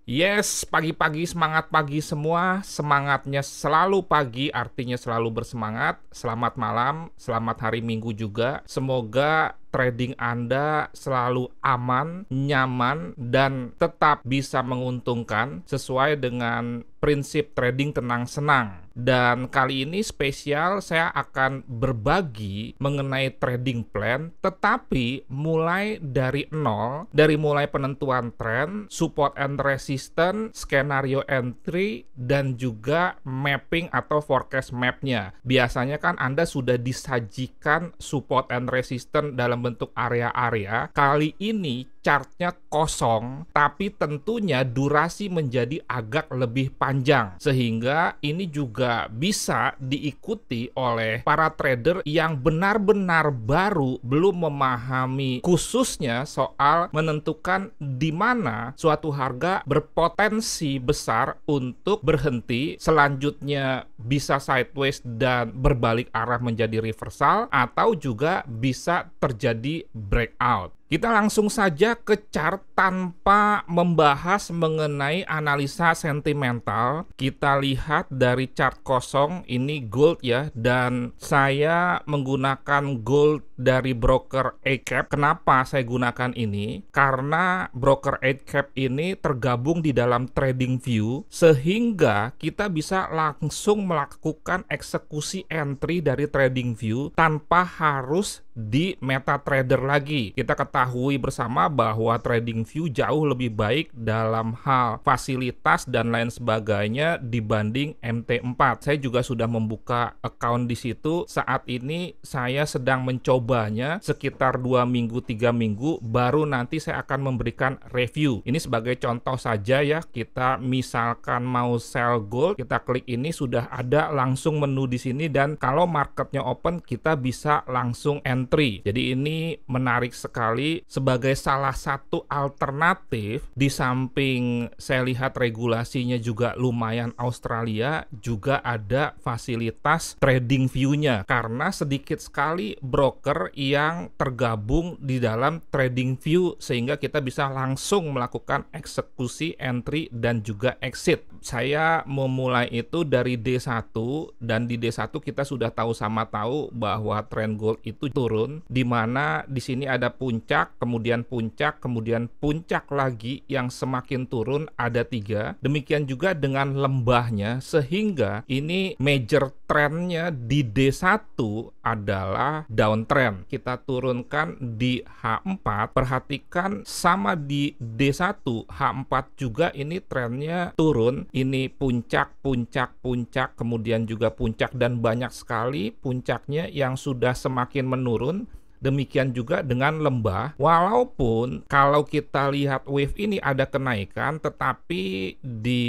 Yes, pagi-pagi semangat pagi semua. Semangatnya selalu pagi, artinya selalu bersemangat. Selamat malam, selamat hari Minggu juga. Semoga trading Anda selalu aman, nyaman, dan tetap bisa menguntungkan sesuai dengan prinsip trading tenang senang. Dan kali ini spesial, saya akan berbagi mengenai trading plan, tetapi mulai dari nol, dari mulai penentuan tren, support and resistance, skenario entry, dan juga mapping atau forecast mapnya. Biasanya kan Anda sudah disajikan support and resistance dalam bentuk area-area. Kali ini chartnya kosong, tapi tentunya durasi menjadi agak lebih panjang, sehingga ini juga bisa diikuti oleh para trader yang benar-benar baru, belum memahami khususnya soal menentukan di mana suatu harga berpotensi besar untuk berhenti, selanjutnya bisa sideways dan berbalik arah menjadi reversal, atau juga bisa terjadi breakout. Kita langsung saja ke chart tanpa membahas mengenai analisa sentimental. Kita lihat dari chart kosong, ini gold ya, dan saya menggunakan gold dari broker A-Cap. Kenapa saya gunakan ini? Karena broker A-Cap ini tergabung di dalam TradingView, sehingga kita bisa langsung melakukan eksekusi entry dari TradingView tanpa harus di MetaTrader lagi. Kita ketahui bersama bahwa TradingView jauh lebih baik dalam hal fasilitas dan lain sebagainya dibanding MT4. Saya juga sudah membuka account di situ. Saat ini saya sedang mencobanya sekitar 2 minggu, 3 minggu, baru nanti saya akan memberikan review. Ini sebagai contoh saja ya, kita misalkan mau sell gold, kita klik ini, sudah ada langsung menu di sini, dan kalau marketnya open kita bisa langsung entry. Jadi ini menarik sekali sebagai salah satu alternatif. Di samping saya lihat regulasinya juga lumayan Australia, juga ada fasilitas trading view-nya, karena sedikit sekali broker yang tergabung di dalam trading view, sehingga kita bisa langsung melakukan eksekusi entry dan juga exit. Saya memulai itu dari D1, dan di D1 kita sudah tahu bahwa tren gold itu turun, di mana di sini ada puncak, kemudian puncak lagi yang semakin turun, ada 3. Demikian juga dengan lembahnya, sehingga ini major trennya di D1 adalah downtrend. Kita turunkan di H4, perhatikan sama di D1, H4 juga ini trennya turun. Ini puncak, kemudian juga puncak, dan banyak sekali puncaknya yang sudah semakin menurun. Demikian juga dengan lembah, walaupun kalau kita lihat wave ini ada kenaikan, tetapi di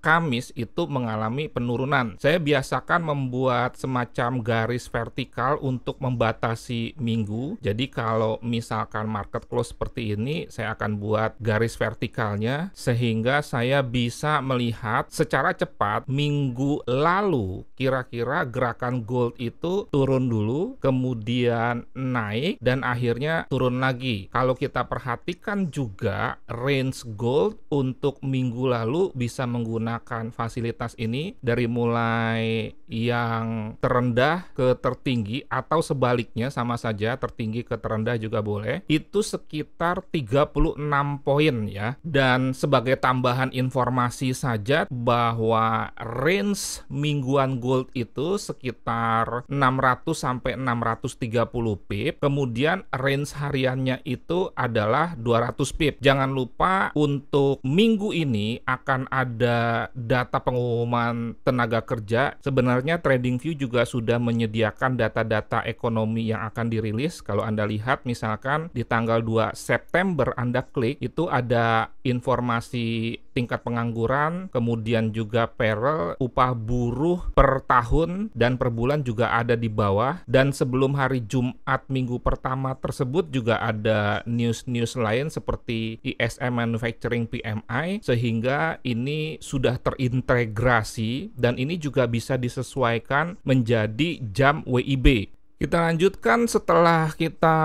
Kamis itu mengalami penurunan. Saya biasakan membuat semacam garis vertikal untuk membatasi minggu. Jadi kalau misalkan market close seperti ini, saya akan buat garis vertikalnya, sehingga saya bisa melihat secara cepat minggu lalu kira-kira gerakan gold itu turun dulu, kemudian naik, dan akhirnya turun lagi. Kalau kita perhatikan juga range gold untuk minggu lalu bisa menggunakan fasilitas ini, dari mulai yang terendah ke tertinggi, atau sebaliknya sama saja, tertinggi ke terendah juga boleh, itu sekitar 36 poin ya. Dan sebagai tambahan informasi saja, bahwa range mingguan gold itu sekitar 600 sampai 630 pip. Kemudian range hariannya itu adalah 200 pip. Jangan lupa untuk minggu ini akan ada data pengumuman tenaga kerja. Sebenarnya TradingView juga sudah menyediakan data-data ekonomi yang akan dirilis. Kalau Anda lihat misalkan di tanggal 2 September Anda klik, itu ada informasi tingkat pengangguran, kemudian juga payroll, upah buruh per tahun dan per bulan juga ada di bawah. Dan sebelum hari Jumat minggu pertama tersebut juga ada news-news lain seperti ISM Manufacturing PMI, sehingga ini sudah terintegrasi, dan ini juga bisa disesuaikan menjadi jam WIB. Kita lanjutkan setelah kita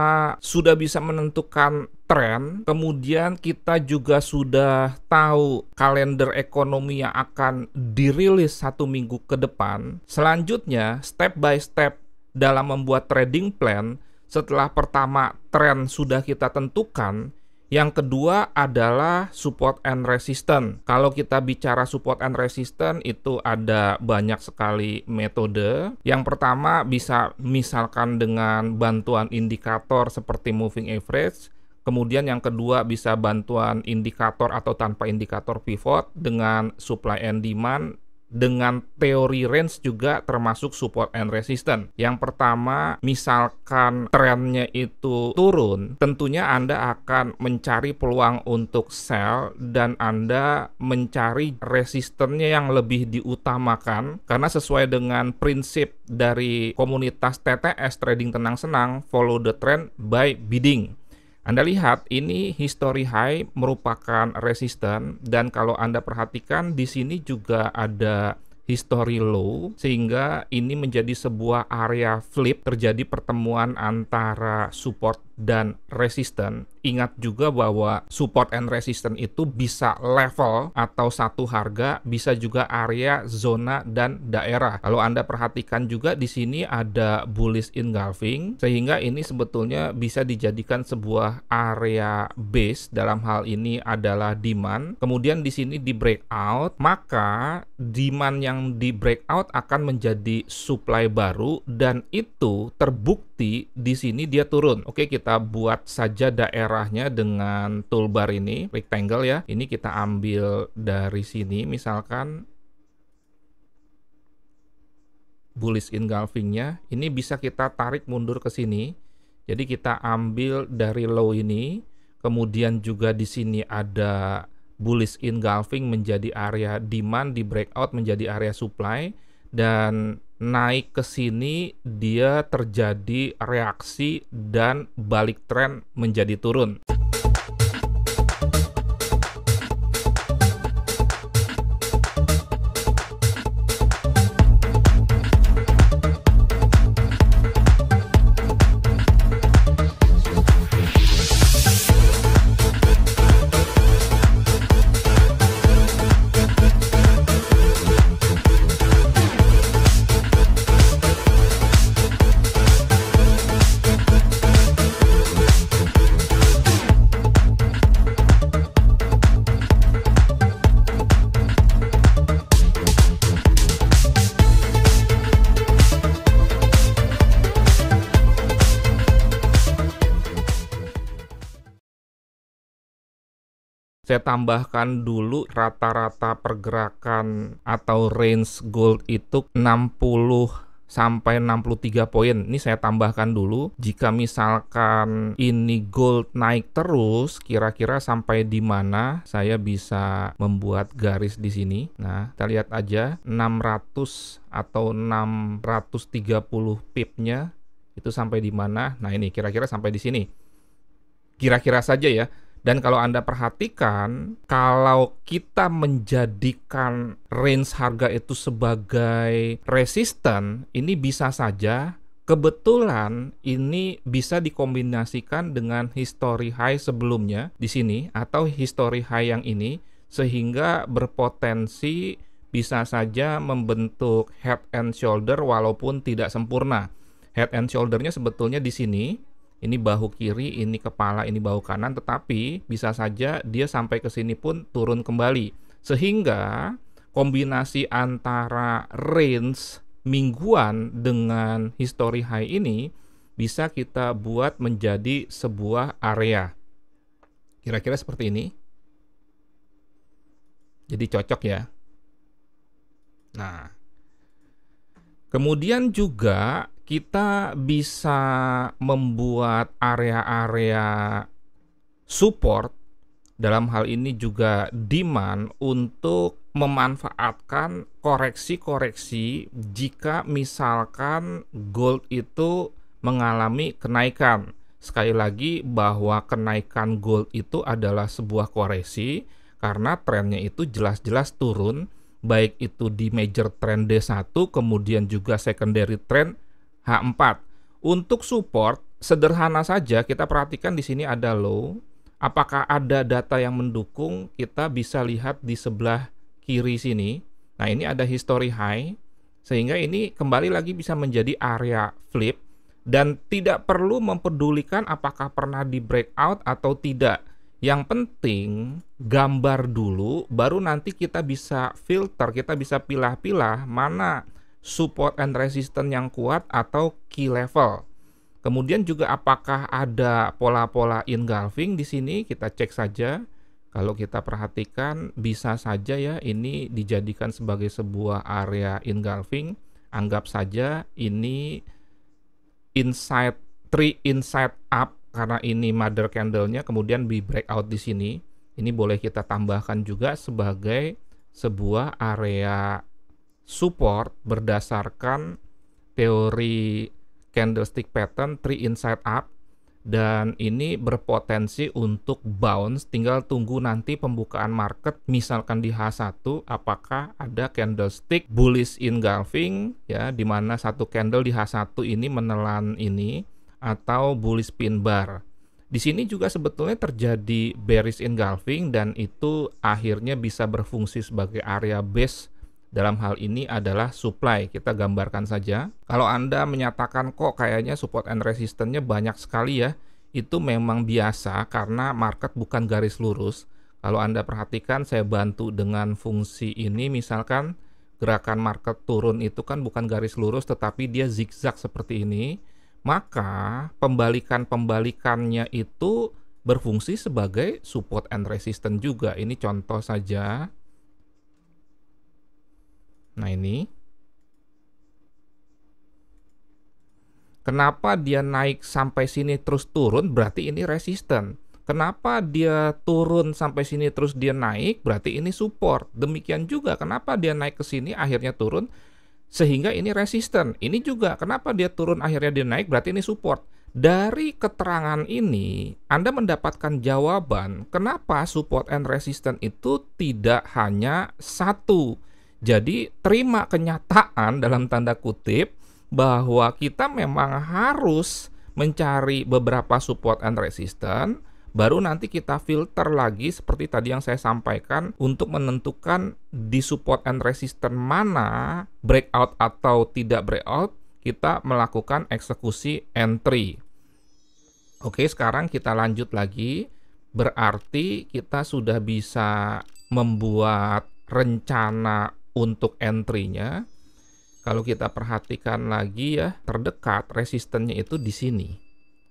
sudah bisa menentukan tren, kemudian kita juga sudah tahu kalender ekonomi yang akan dirilis 1 minggu ke depan. Selanjutnya, step by step dalam membuat trading plan, setelah pertama tren sudah kita tentukan, yang kedua adalah support and resistance. Kalau kita bicara support and resistance, itu ada banyak sekali metode. Yang pertama bisa misalkan dengan bantuan indikator seperti moving average. Kemudian yang kedua bisa bantuan indikator atau tanpa indikator pivot dengan supply and demand. Dengan teori range juga termasuk support and resistance. Yang pertama, misalkan trennya itu turun, tentunya Anda akan mencari peluang untuk sell dan Anda mencari resistennya yang lebih diutamakan, karena sesuai dengan prinsip dari komunitas TTS Trading Tenang Senang, follow the trend by bidding. Anda lihat ini history high merupakan resisten, dan kalau Anda perhatikan di sini juga ada history low, sehingga ini menjadi sebuah area flip, terjadi pertemuan antara support dan resisten. Ingat juga bahwa support and resistance itu bisa level atau satu harga, bisa juga area, zona, dan daerah. Kalau Anda perhatikan juga di sini ada bullish engulfing, sehingga ini sebetulnya bisa dijadikan sebuah area base. Dalam hal ini adalah demand. Kemudian di sini di breakout, maka demand yang di breakout akan menjadi supply baru, dan itu terbukti di sini dia turun. Oke, kita buat saja daerahnya dengan toolbar ini, rectangle ya. Ini kita ambil dari sini, misalkan bullish engulfingnya. Ini bisa kita tarik mundur ke sini. Jadi kita ambil dari low ini, kemudian juga di sini ada bullish engulfing menjadi area demand, di breakout menjadi area supply, dan naik ke sini dia terjadi reaksi dan balik tren menjadi turun. Saya tambahkan dulu rata-rata pergerakan atau range gold itu 60 sampai 63 poin. Ini saya tambahkan dulu. Jika misalkan ini gold naik terus, kira-kira sampai di mana saya bisa membuat garis di sini. Nah, kita lihat aja 600 atau 630 pipnya itu sampai di mana. Nah, ini kira-kira sampai di sini. Kira-kira saja ya. Dan kalau Anda perhatikan, kalau kita menjadikan range harga itu sebagai resisten, ini bisa saja kebetulan ini bisa dikombinasikan dengan history high sebelumnya di sini atau history high yang ini, sehingga berpotensi bisa saja membentuk head and shoulder walaupun tidak sempurna. Head and shoulder-nya sebetulnya di sini. Ini bahu kiri, ini kepala, ini bahu kanan, tetapi bisa saja dia sampai ke sini pun turun kembali. Sehingga kombinasi antara range mingguan dengan history high ini bisa kita buat menjadi sebuah area. Kira-kira seperti ini. Jadi cocok ya. Nah, kemudian juga kita bisa membuat area-area support, dalam hal ini juga demand, untuk memanfaatkan koreksi-koreksi jika misalkan gold itu mengalami kenaikan. Sekali lagi bahwa kenaikan gold itu adalah sebuah koreksi karena trennya itu jelas-jelas turun, baik itu di major trend D1 kemudian juga secondary trend H4. Untuk support, sederhana saja kita perhatikan di sini ada low. Apakah ada data yang mendukung? Kita bisa lihat di sebelah kiri sini. Nah, ini ada history high, sehingga ini kembali lagi bisa menjadi area flip, dan tidak perlu mempedulikan apakah pernah di breakout atau tidak. Yang penting gambar dulu, baru nanti kita bisa filter, kita bisa pilah-pilah mana support and resistance yang kuat atau key level. Kemudian juga apakah ada pola-pola engulfing di sini, kita cek saja. Kalau kita perhatikan bisa saja ya ini dijadikan sebagai sebuah area engulfing. Anggap saja ini inside up karena ini mother candle-nya, kemudian di breakout di sini. Ini boleh kita tambahkan juga sebagai sebuah area support berdasarkan teori candlestick pattern 3 inside up, dan ini berpotensi untuk bounce. Tinggal tunggu nanti pembukaan market, misalkan di H1 apakah ada candlestick bullish engulfing ya, di mana satu candle di H1 ini menelan ini, atau bullish pin bar. Di sini juga sebetulnya terjadi bearish engulfing, dan itu akhirnya bisa berfungsi sebagai area base. Dalam hal ini adalah supply, kita gambarkan saja. Kalau Anda menyatakan kok kayaknya support and resistance-nya banyak sekali ya, itu memang biasa karena market bukan garis lurus. Kalau Anda perhatikan, saya bantu dengan fungsi ini, misalkan gerakan market turun itu kan bukan garis lurus tetapi dia zigzag seperti ini, maka pembalikan-pembalikannya itu berfungsi sebagai support and resistance juga. Ini contoh saja. Nah, ini kenapa dia naik sampai sini terus turun, berarti ini resisten. Kenapa dia turun sampai sini terus dia naik, berarti ini support. Demikian juga kenapa dia naik ke sini akhirnya turun, sehingga ini resisten. Ini juga kenapa dia turun akhirnya dia naik, berarti ini support. Dari keterangan ini Anda mendapatkan jawaban kenapa support and resistance itu tidak hanya satu. Jadi terima kenyataan dalam tanda kutip bahwa kita memang harus mencari beberapa support and resistance, baru nanti kita filter lagi seperti tadi yang saya sampaikan untuk menentukan di support and resistance mana breakout atau tidak breakout, kita melakukan eksekusi entry. Oke, sekarang kita lanjut lagi. Berarti kita sudah bisa membuat rencana untuk entry-nya. Kalau kita perhatikan lagi ya, terdekat resistennya itu di sini.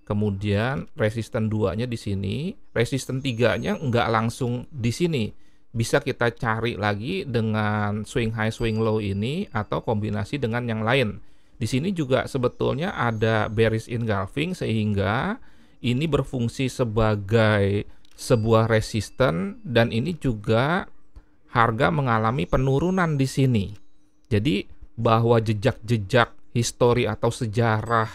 Kemudian resisten 2-nya di sini, resisten 3-nya nggak langsung di sini. Bisa kita cari lagi dengan swing high swing low ini atau kombinasi dengan yang lain. Di sini juga sebetulnya ada bearish engulfing, sehingga ini berfungsi sebagai sebuah resisten, dan ini juga harga mengalami penurunan di sini. Jadi bahwa jejak-jejak histori atau sejarah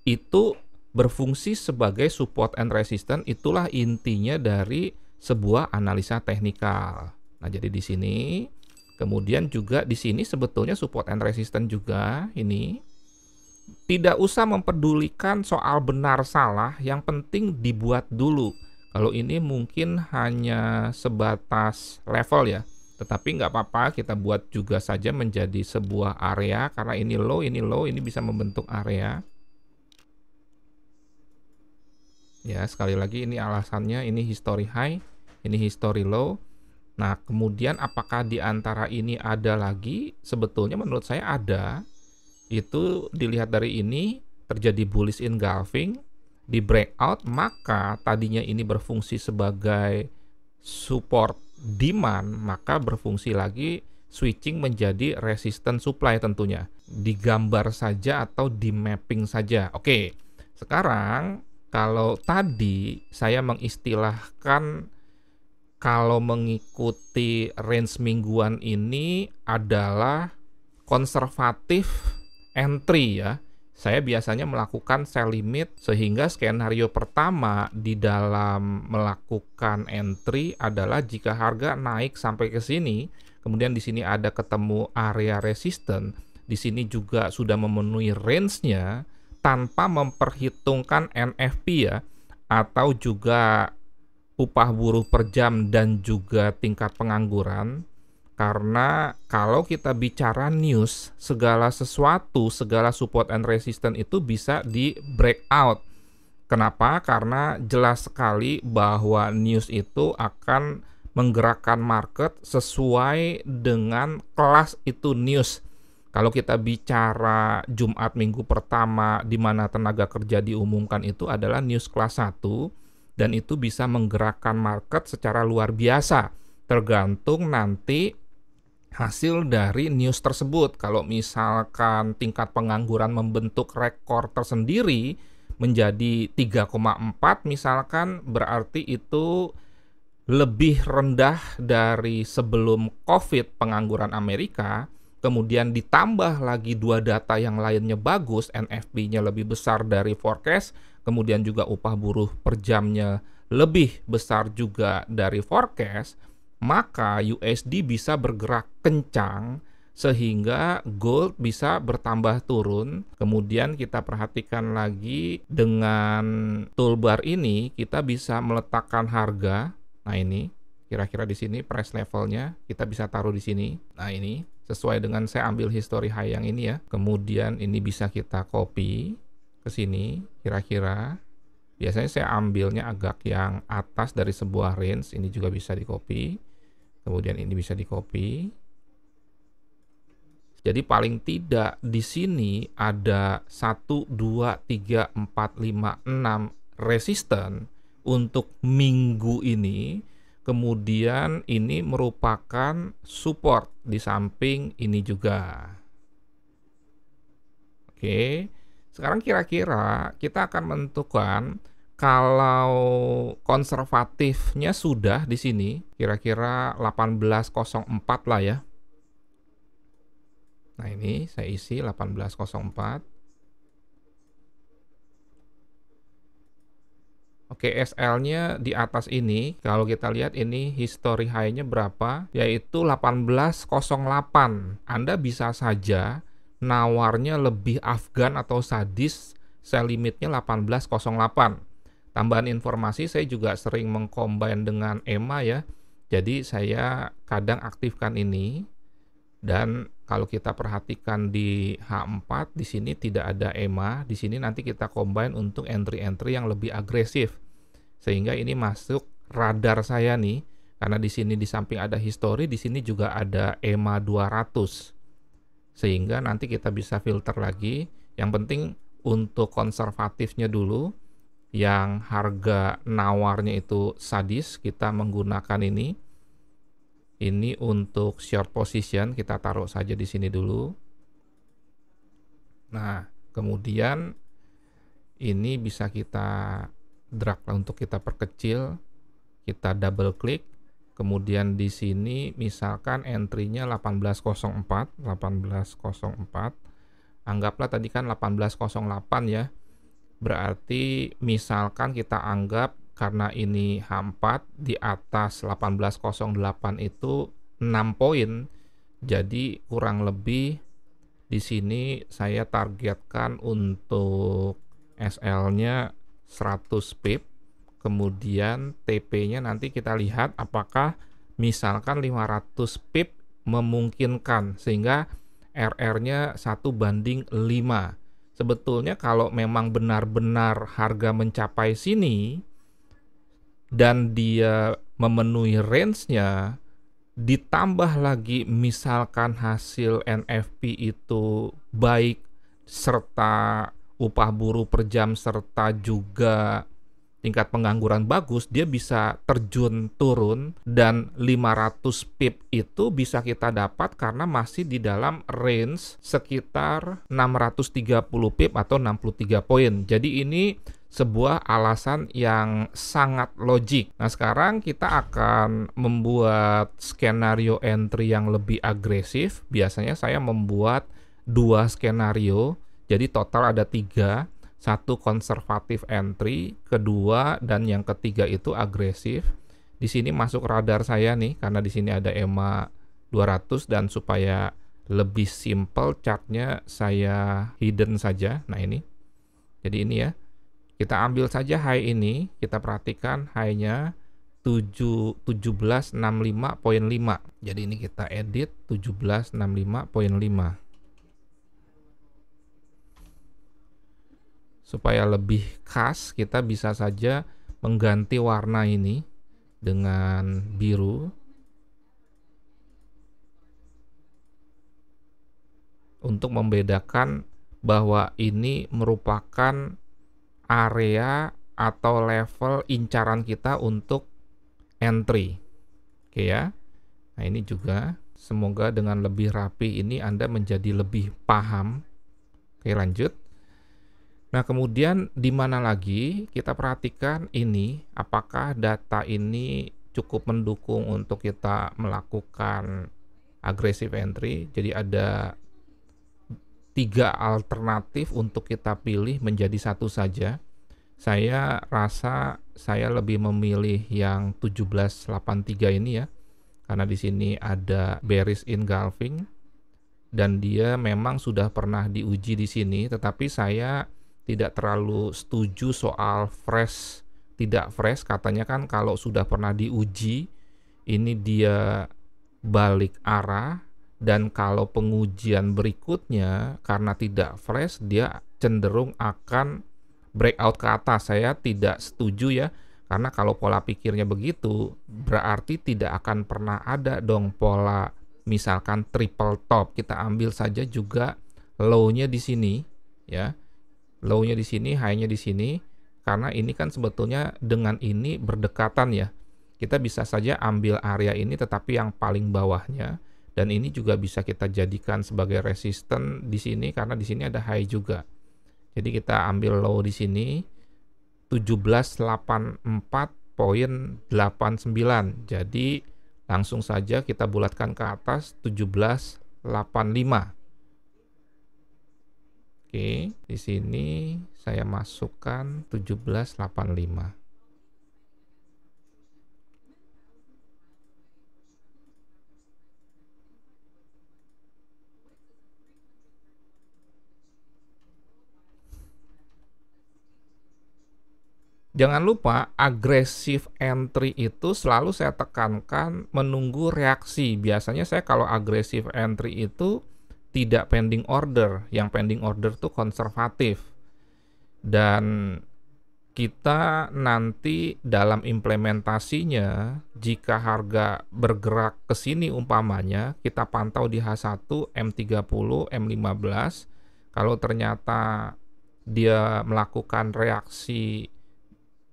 itu berfungsi sebagai support and resistance, itulah intinya dari sebuah analisa teknikal. Nah, jadi di sini, kemudian juga di sini sebetulnya support and resistance juga ini. Tidak usah mempedulikan soal benar salah, yang penting dibuat dulu. Kalau ini mungkin hanya sebatas level ya, tetapi nggak apa-apa, kita buat juga saja menjadi sebuah area, karena ini low, ini bisa membentuk area. Ya, sekali lagi ini alasannya, ini history high, ini history low. Nah, kemudian apakah di antara ini ada lagi? Sebetulnya menurut saya ada. Itu dilihat dari ini, terjadi bullish engulfing, di breakout, maka tadinya ini berfungsi sebagai support demand, maka berfungsi lagi switching menjadi resistance supply tentunya. Digambar saja atau di mapping saja. Oke, sekarang kalau tadi saya mengistilahkan kalau mengikuti range mingguan ini adalah konservatif entry ya. Saya biasanya melakukan sell limit, sehingga skenario pertama di dalam melakukan entry adalah jika harga naik sampai ke sini, kemudian di sini ada ketemu area resistance, di sini juga sudah memenuhi range-nya, tanpa memperhitungkan NFP ya, atau juga upah buruh per jam dan juga tingkat pengangguran. Karena kalau kita bicara news, segala sesuatu, segala support and resistance itu bisa di breakout. Kenapa? Karena jelas sekali bahwa news itu akan menggerakkan market sesuai dengan kelas itu news. Kalau kita bicara Jumat minggu pertama di mana tenaga kerja diumumkan itu adalah news kelas 1 dan itu bisa menggerakkan market secara luar biasa. Tergantung nanti hasil dari news tersebut. Kalau misalkan tingkat pengangguran membentuk rekor tersendiri menjadi 3,4 misalkan, berarti itu lebih rendah dari sebelum COVID pengangguran Amerika, kemudian ditambah lagi 2 data yang lainnya bagus, NFP-nya lebih besar dari forecast, kemudian juga upah buruh per jamnya lebih besar juga dari forecast, maka USD bisa bergerak kencang sehingga gold bisa bertambah turun. Kemudian kita perhatikan lagi dengan toolbar ini, kita bisa meletakkan harga. Nah ini, kira-kira di sini price levelnya kita bisa taruh di sini. Nah ini, sesuai dengan saya ambil history high yang ini ya. Kemudian ini bisa kita copy ke sini, kira-kira. Biasanya saya ambilnya agak yang atas dari sebuah range, ini juga bisa di-copy. Kemudian ini bisa di-copy. Jadi paling tidak di sini ada 1, 2, 3, 4, 5, 6 resisten untuk minggu ini. Kemudian ini merupakan support di samping ini juga. Oke, sekarang kira-kira kita akan menentukan kalau konservatifnya sudah di sini, kira-kira 1804 lah ya. Nah ini saya isi 1804. Oke, SL-nya di atas ini, kalau kita lihat ini history high-nya berapa, yaitu 1808. Anda bisa saja nawarnya lebih Afgan atau sadis, sell limitnya 1808. Tambahan informasi, saya juga sering mengcombine dengan EMA ya. Jadi saya kadang aktifkan ini, dan kalau kita perhatikan di H4 di sini tidak ada EMA, di sini nanti kita combine untuk entry-entry yang lebih agresif. Sehingga ini masuk radar saya nih, karena di sini di samping ada history, di sini juga ada EMA 200. Sehingga nanti kita bisa filter lagi. Yang penting untuk konservatifnya dulu, yang harga nawarnya itu sadis, kita menggunakan ini. Ini untuk short position, kita taruh saja di sini dulu. Nah, kemudian ini bisa kita drag untuk kita perkecil, kita double klik. Kemudian di sini misalkan entry-nya 1804, 1804. Anggaplah tadi kan 1808 ya. Berarti misalkan kita anggap karena ini H4 di atas 1808 itu 6 poin. Jadi kurang lebih di sini saya targetkan untuk SL-nya 100 pip. Kemudian TP-nya nanti kita lihat apakah misalkan 500 pip memungkinkan sehingga RR-nya 1:5. Sebetulnya kalau memang benar-benar harga mencapai sini dan dia memenuhi range-nya, ditambah lagi misalkan hasil NFP itu baik serta upah buruh per jam serta juga tingkat pengangguran bagus, dia bisa terjun turun dan 500 pip itu bisa kita dapat karena masih di dalam range sekitar 630 pip atau 63 poin. Jadi ini sebuah alasan yang sangat logik. Nah, sekarang kita akan membuat skenario entry yang lebih agresif. Biasanya saya membuat 2 skenario, jadi total ada 3. 1 konservatif entry, kedua dan yang ketiga itu agresif. Di sini masuk radar saya nih, karena di sini ada EMA 200 dan supaya lebih simple chartnya saya hidden saja. Nah ini. Jadi ini ya, kita ambil saja high ini, kita perhatikan high-nya 1765.5. Jadi ini kita edit 1765.5. Supaya lebih khas, kita bisa saja mengganti warna ini dengan biru untuk membedakan bahwa ini merupakan area atau level incaran kita untuk entry. Oke ya. Nah, ini juga semoga dengan lebih rapi ini Anda menjadi lebih paham. Oke, lanjut. Nah, kemudian di mana lagi kita perhatikan ini, apakah data ini cukup mendukung untuk kita melakukan aggressive entry. Jadi ada 3 alternatif untuk kita pilih menjadi satu saja. Saya rasa saya lebih memilih yang 1783 ini ya, karena di sini ada bearish engulfing dan dia memang sudah pernah diuji di sini, tetapi saya tidak terlalu setuju soal fresh tidak fresh. Katanya kan kalau sudah pernah diuji ini dia balik arah, dan kalau pengujian berikutnya karena tidak fresh dia cenderung akan breakout ke atas. Saya tidak setuju ya, karena kalau pola pikirnya begitu berarti tidak akan pernah ada dong pola misalkan triple top. Kita ambil saja juga low-nya di sini ya. Low-nya di sini, high-nya di sini, karena ini kan sebetulnya dengan ini berdekatan ya. Kita bisa saja ambil area ini tetapi yang paling bawahnya, dan ini juga bisa kita jadikan sebagai resisten di sini karena di sini ada high juga. Jadi kita ambil low di sini 1784.89. Jadi langsung saja kita bulatkan ke atas 1785. Oke, di sini saya masukkan 1785. Jangan lupa aggressive entry itu selalu saya tekankan menunggu reaksi. Biasanya saya kalau aggressive entry itu tidak pending order. Yang pending order tuh konservatif. Dan kita nanti dalam implementasinya, jika harga bergerak ke sini umpamanya, kita pantau di H1, M30, M15. Kalau ternyata dia melakukan reaksi,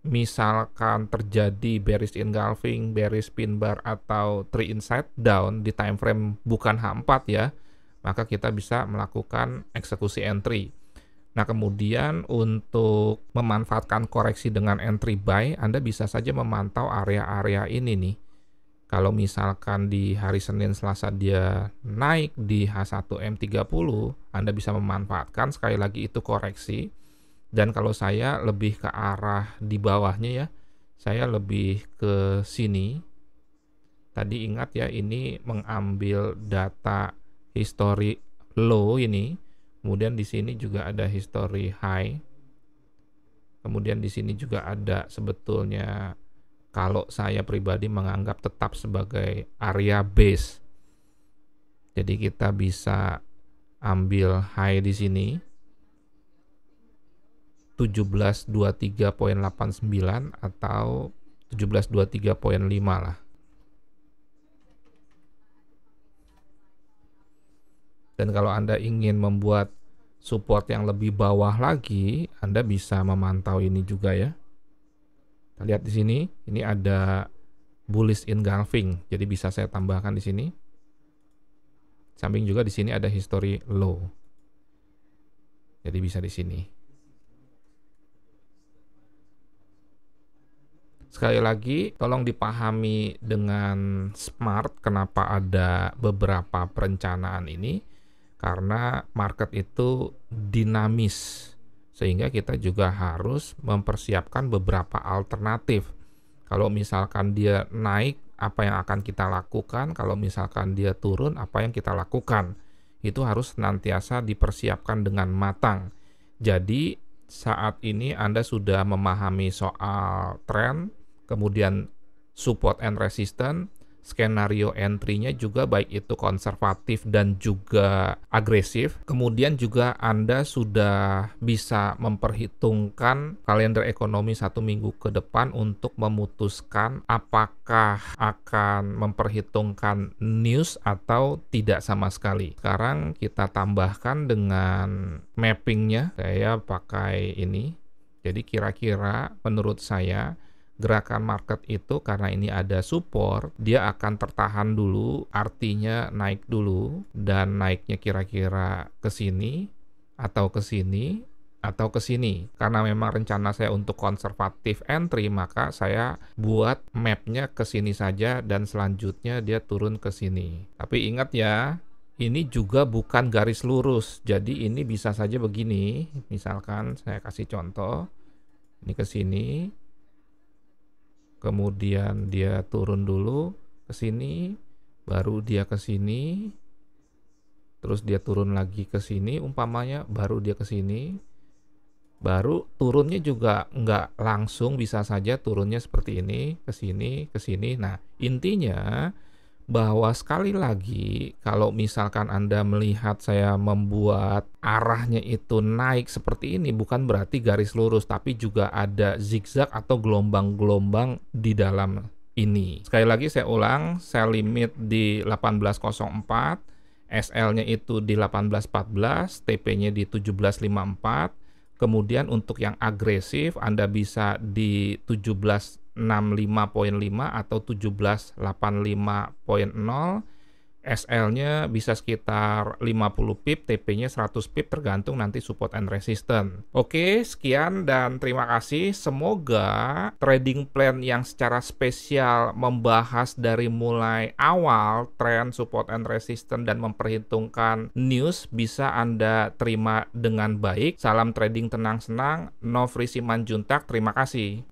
misalkan terjadi bearish engulfing, bearish pin bar, atau 3 inside down di time frame bukan H4 ya, maka kita bisa melakukan eksekusi entry. Nah, kemudian untuk memanfaatkan koreksi dengan entry buy, Anda bisa saja memantau area-area ini nih. Kalau misalkan di hari Senin Selasa dia naik di H1 M30, Anda bisa memanfaatkan, sekali lagi itu koreksi. Dan kalau saya lebih ke arah di bawahnya ya, saya lebih ke sini. Tadi ingat ya, ini mengambil data history low ini. Kemudian di sini juga ada history high. Kemudian di sini juga ada sebetulnya, kalau saya pribadi menganggap tetap sebagai area base. Jadi kita bisa ambil high di sini 1723.89 atau 1723.5 lah. Dan kalau Anda ingin membuat support yang lebih bawah lagi, Anda bisa memantau ini juga ya. Kita lihat di sini, ini ada bullish engulfing. Jadi bisa saya tambahkan di sini. Samping juga di sini ada history low. Jadi bisa di sini. Sekali lagi, tolong dipahami dengan smart kenapa ada beberapa perencanaan ini. Karena market itu dinamis, sehingga kita juga harus mempersiapkan beberapa alternatif. Kalau misalkan dia naik, apa yang akan kita lakukan? Kalau misalkan dia turun, apa yang kita lakukan? Itu harus senantiasa dipersiapkan dengan matang. Jadi saat ini Anda sudah memahami soal tren, kemudian support and resistance, skenario entry-nya juga baik itu konservatif dan juga agresif. Kemudian juga Anda sudah bisa memperhitungkan kalender ekonomi 1 minggu ke depan untuk memutuskan apakah akan memperhitungkan news atau tidak sama sekali. Sekarang kita tambahkan dengan mapping-nya. Saya pakai ini. Jadi kira-kira menurut saya gerakan market itu karena ini ada support, dia akan tertahan dulu, artinya naik dulu, dan naiknya kira-kira ke sini, atau ke sini, atau ke sini. Karena memang rencana saya untuk konservatif entry, maka saya buat mapnya ke sini saja, dan selanjutnya dia turun ke sini. Tapi ingat ya, ini juga bukan garis lurus, jadi ini bisa saja begini. Misalkan saya kasih contoh, ini ke sini, kemudian dia turun dulu ke sini, baru dia ke sini, terus dia turun lagi ke sini umpamanya, baru dia ke sini, baru turunnya juga nggak langsung, bisa saja turunnya seperti ini, ke sini, ke sini. Nah, intinya bahwa sekali lagi kalau misalkan Anda melihat saya membuat arahnya itu naik seperti ini, bukan berarti garis lurus, tapi juga ada zigzag atau gelombang-gelombang di dalam ini. Sekali lagi saya ulang, sell limit di 18.04, SL-nya itu di 18.14, TP-nya di 17.54. Kemudian untuk yang agresif Anda bisa di 17.65.5 atau 17.85.0. SL-nya bisa sekitar 50 pip, TP-nya 100 pip, tergantung nanti support and resistance. Oke, sekian dan terima kasih. Semoga trading plan yang secara spesial membahas dari mulai awal tren support and resistance dan memperhitungkan news bisa Anda terima dengan baik. Salam trading tenang senang, Nofri Simanjuntak, terima kasih.